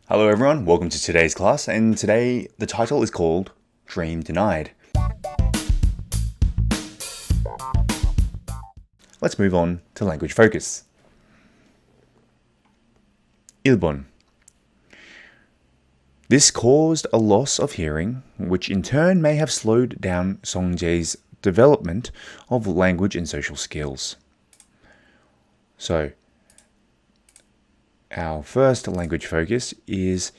Hello everyone, welcome to today's class, and today the title is called Dream Denied. Let's move on to language focus. 1번. This caused a loss of hearing, which in turn may have slowed down Songjae's development of language and social skills. So, our first language focus is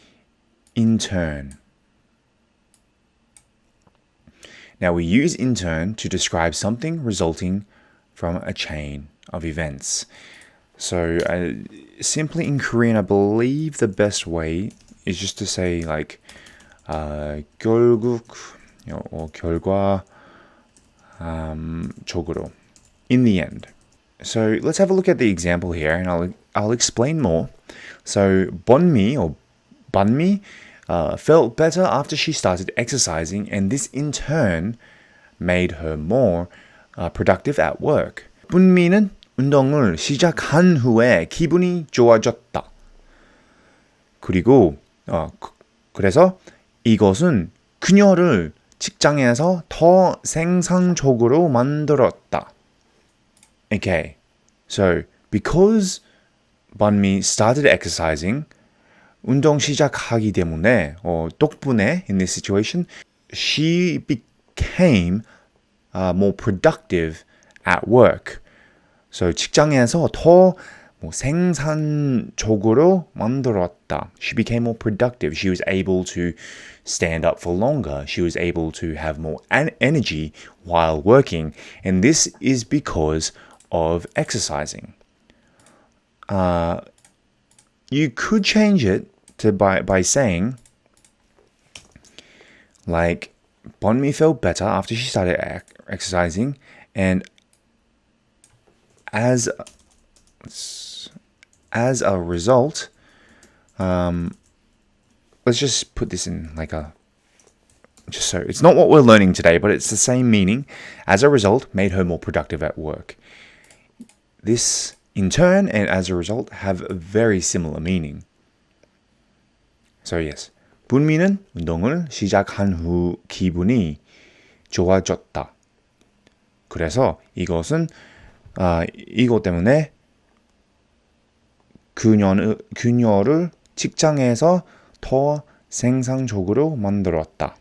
in turn. Now we use in turn to describe something resulting from a chain of events. So simply in Korean, I believe the best way is just to say like 결국 or 결과 적으로, in the end. So let's have a look at the example here, and I'll explain more. So Bonmi or Banmi felt better after she started exercising, and this in turn made her more productive at work. bun미는 운동을 시작한 후에 기분이 좋아졌다. 그래서 이것은 그녀를 직장에서 더 생산적으로 만들었다. Okay, so because Banmi started exercising, 운동 시작하기 때문에, 덕분에, in this situation, she became more productive at work. So 직장에서 더 생산적으로 만들었다. She became more productive. She was able to stand up for longer. She was able to have more energy while working. And this is because of exercising. You could change it to by saying, like, Bonmi felt better after she started exercising, and as a result, let's just put this in like just so it's not what we're learning today, but it's the same meaning. As a result, made her more productive at work. This, in turn, and as a result, have a very similar meaning. So yes, bun미는 운동을 시작한 후 기분이 좋아졌다. 그래서 이것 때문에 그녀를 직장에서 더 생산적으로 만들었다.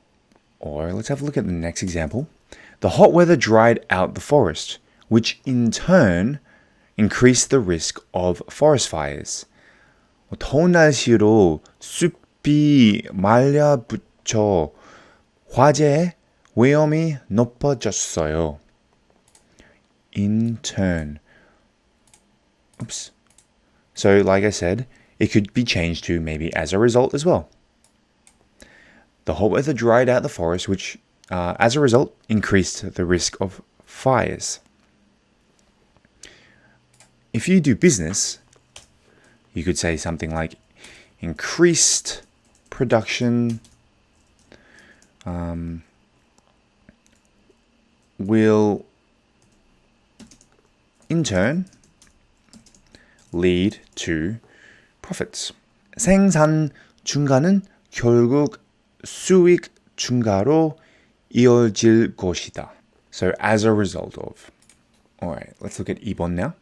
Or let's have a look at the next example. The hot weather dried out the forest, which in turn increased the risk of forest fires. 더운 날씨로 숲이 말라붙어 화재의 위험이 높아졌어요. In turn. Oops. So, like I said, it could be changed to maybe as a result as well. The hot weather dried out the forest, which, as a result, increased the risk of fires. If you do business, you could say something like increased production will in turn lead to profits. 생산 증가는 결국 수익 증가로 이어질 것이다. So as a result of. Alright, let's look at 2번 now.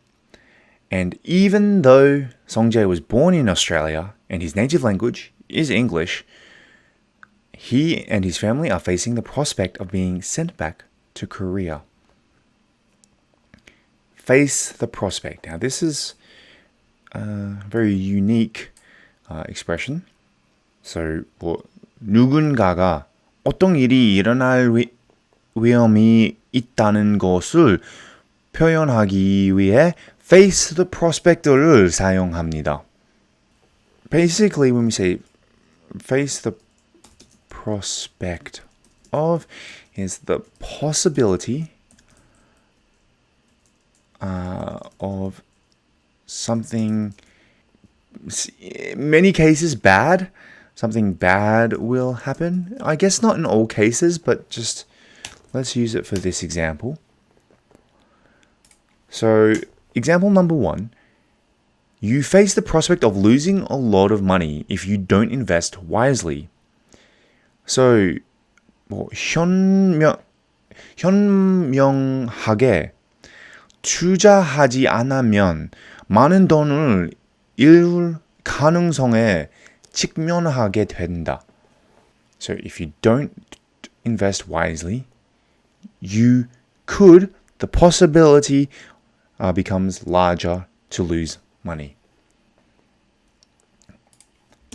And even though Songjae was born in Australia and his native language is English, he and his family are facing the prospect of being sent back to Korea. Face the prospect. Now this is a very unique expression. So 누군가가 어떤 일이 일어날 위험이 있다는 것을 표현하기 위해 face the prospect를 사용합니다. Basically, when we say face the prospect of, is the possibility of something, in many cases bad, something bad will happen. I guess not in all cases, but just let's use it for this example. So, example number 1, You face the prospect of losing a lot of money if you don't invest wisely. So, 뭐 현명하게 투자하지 않으면 많은 돈을 잃을 가능성에 직면하게 된다. So if you don't invest wisely, the possibility becomes larger to lose money.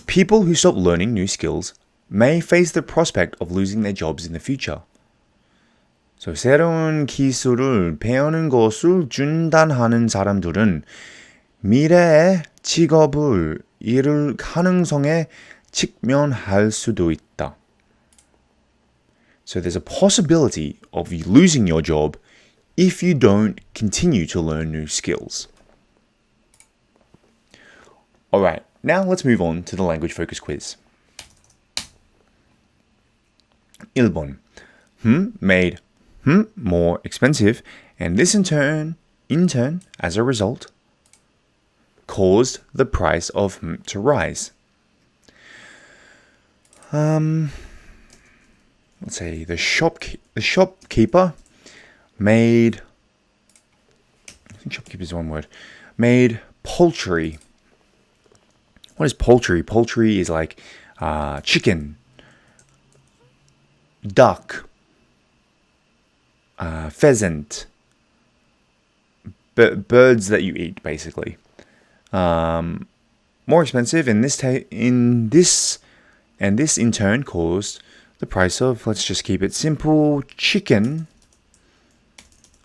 People who stop learning new skills may face the prospect of losing their jobs in the future. So, 새로운 기술을 배우는 것을 중단하는 사람들은 미래의 직업을 잃을 가능성에 직면할 수도 있다. So there's a possibility of you losing your job if you don't continue to learn new skills. Alright, now let's move on to the language focus quiz. 1번. Made more expensive, and this in turn, as a result, caused the price of to rise. Let's say the shopkeeper made, I think shopkeeper is one word, made poultry. What is poultry? Poultry is like chicken, duck, pheasant, birds that you eat, basically. More expensive, and this in turn caused the price of, let's just keep it simple, chicken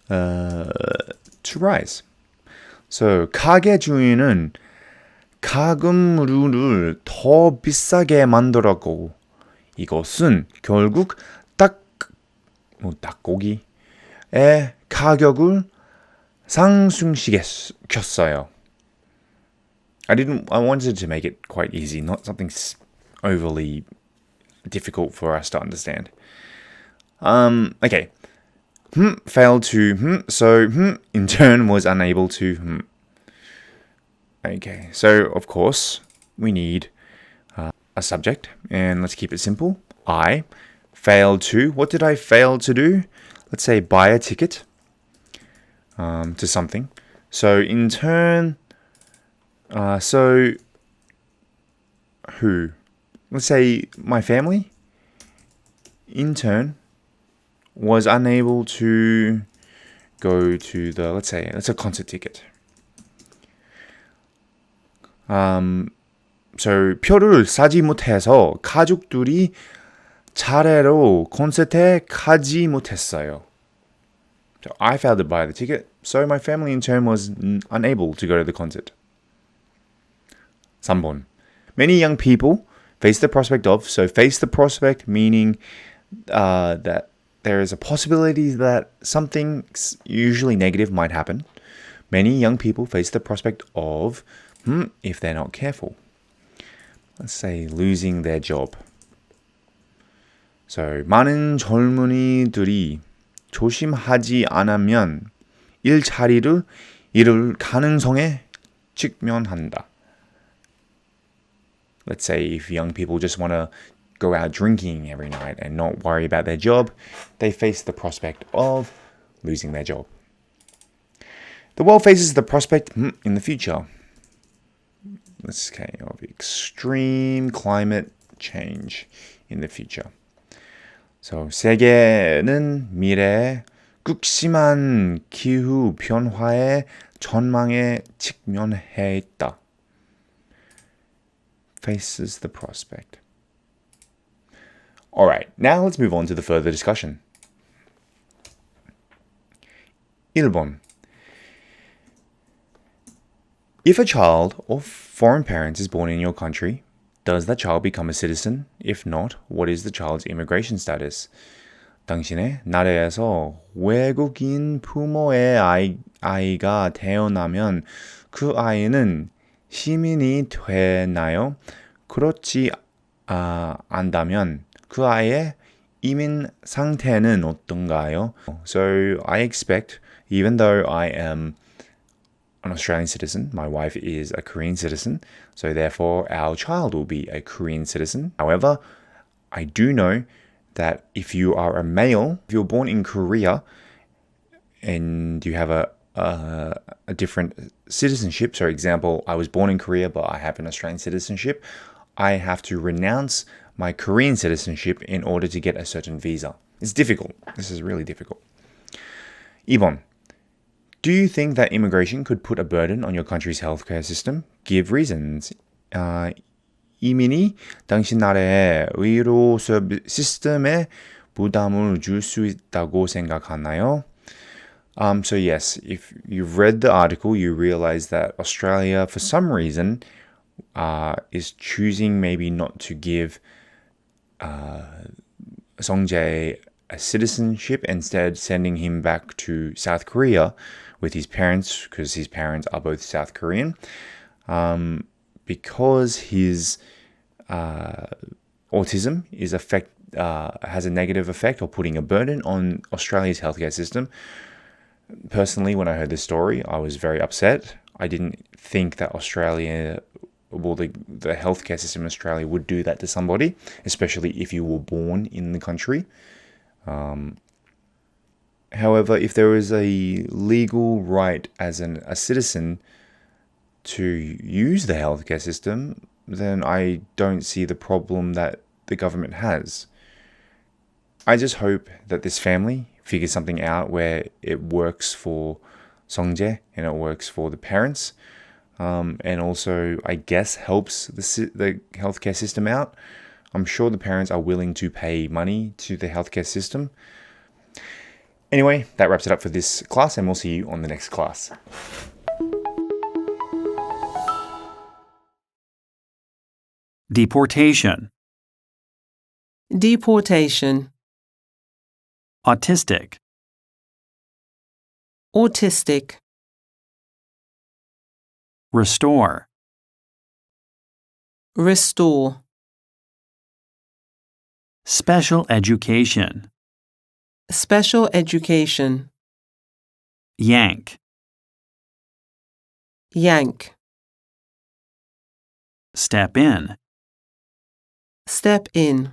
to rise. So 가게 주인은 가금류를 더 비싸게 만들었고 이것은 결국 닭고기의 가격을 상승시켰어요. I wanted to make it quite easy, not something overly difficult for us to understand. Okay. Failed to so in turn was unable to Okay, so of course we need a subject, and let's keep it simple. I failed to, what did I fail to do? Let's say buy a ticket to something. So in turn, so who? Let's say my family, in turn, was unable to go to the, let's say, it's a concert ticket. So 표를 사지 못해서 가족들이 차례로 콘서트에 가지 못했어요. So I failed to buy the ticket, so my family in turn was unable to go to the concert. 3번. Many young people face the prospect of, so face the prospect meaning that there is a possibility that something usually negative might happen. Many young people face the prospect of, if they're not careful. Let's say losing their job. So 많은 젊은이들이 조심하지 않으면 일자리를 잃을 가능성에 직면한다. Let's say if young people just want to go out drinking every night and not worry about their job, they face the prospect of losing their job. The world faces the prospect in the future. Let's say of extreme climate change in the future. So 세계는 미래에 극심한 기후 변화의 전망에 직면해 있다. Faces the prospect. Alright, now let's move on to the further discussion. 1번. If a child of foreign parents is born in your country, does that child become a citizen? If not, what is the child's immigration status? 당신의 나라에서 외국인 부모의 아이가 태어나면 그 아이는 시민이 되나요? 그렇지 않다면 그 아이의 이민 상태는 어떤가요? So I expect, even though I am an Australian citizen. My wife is a Korean citizen. So therefore, our child will be a Korean citizen. However, I do know that if you are a male, if you're born in Korea and you have a different citizenship, so example, I was born in Korea, but I have an Australian citizenship, I have to renounce my Korean citizenship in order to get a certain visa. It's difficult. This is really difficult. 2번. Do you think that immigration could put a burden on your country's healthcare system? Give reasons. 이민이 당신 나라의 의료 시스템에 부담을 줄 수 있다고 생각하나요? So yes, if you've read the article, you realize that Australia, for some reason, is choosing maybe not to give Songjae a citizenship, instead sending him back to South Korea with his parents, because his parents are both South Korean, because his autism has a negative effect or putting a burden on Australia's healthcare system. Personally, when I heard this story, I was very upset. I didn't think that Australia, well, the healthcare system in Australia would do that to somebody, especially if you were born in the country. However, if there is a legal right as a citizen to use the healthcare system, then I don't see the problem that the government has. I just hope that this family figures something out where it works for Songjae and it works for the parents, and also, I guess, helps the healthcare system out. I'm sure the parents are willing to pay money to the healthcare system. Anyway, that wraps it up for this class, and we'll see you on the next class. Deportation. Deportation. Autistic. Autistic. Restore. Restore. Special education. Special education. Yank. Yank. Step in. Step in.